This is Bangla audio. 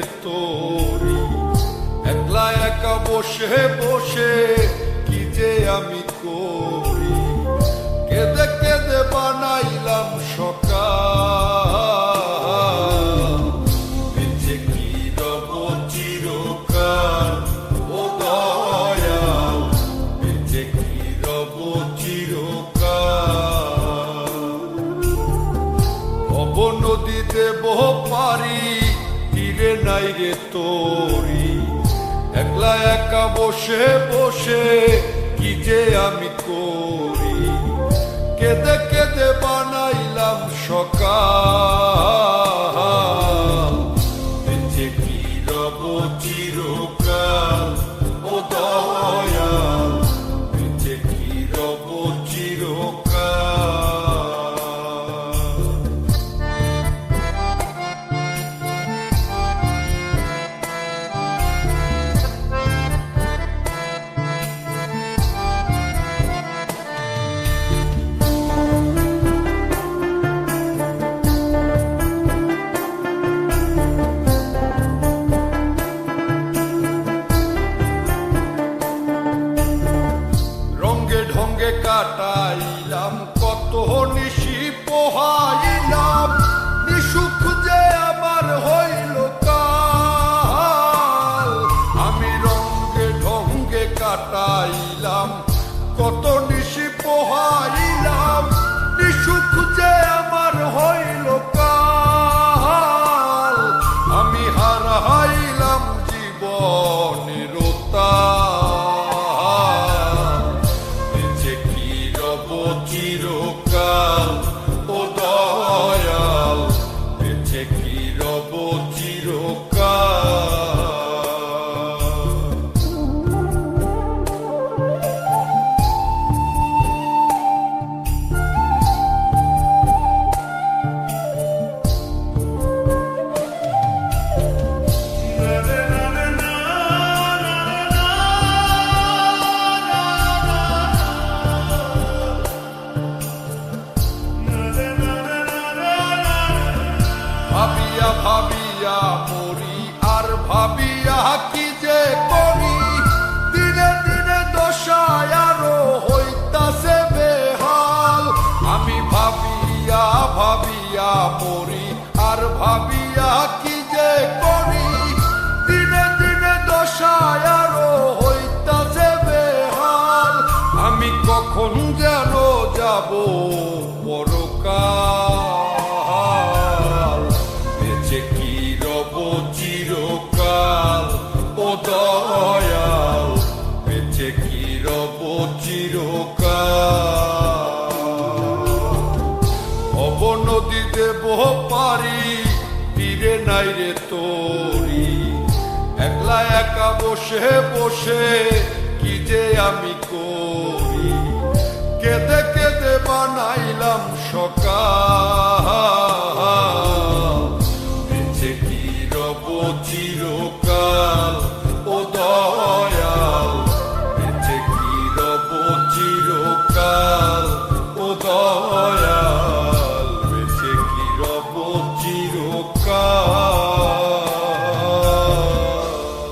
রে তোরি, একলা একা বসে বসে কি যে আমি করি, কেঁদে কেঁদে বানাইলাম সকাল, বেঁচে কি রব চিরকাল, ও দয়াল বেঁচে কি রব চিরকাল। ভব নদীতে বহ পারি, তীরে নাই রে তোরি, একলা একা বসে বসে কি যে আমি করি, কেঁদে কেঁদে বানাইলাম সকাল, বেঁচে কি রব চিরকাল, ও দয়াল বেঁচে কি রব চিরকাল। কাটাইলাম কত নিশি পোহাইলাম, নিসুখ যে আমার হইল কাল, আমি রঙ্গে ঢঙ্গে কাটাইলাম কত নিশি পোহাইলাম, নিসুখ যে আমার হইল কাল, আমি হারাইলাম জীবনের চিরকাল, ও দয়াল বেঁচে কি রব চিরকাল। ভাবিয়া ভাবিয়া মরি আর ভাবিয়া কি যে করি, দিনে দিনে দশায় আরো হইতাছে বেহাল, আমি ভাবিয়া ভাবিয়া মরি আর ভাবিয়া কি যে করি, দিনে দিনে দশায় আরো হইতাছে বেহাল, আমি কখন যেন যাব পরকাল, বেঁচে কি রব চিরকাল, ও দয়াল বেঁচে কি রব চিরকাল। ভব নদীতে বহ পারি, তীরে নাই রে তোরি, একলা একা বসে বসে কি যে আমি করি, কেঁদে কেঁদে বানাইলাম সকাল,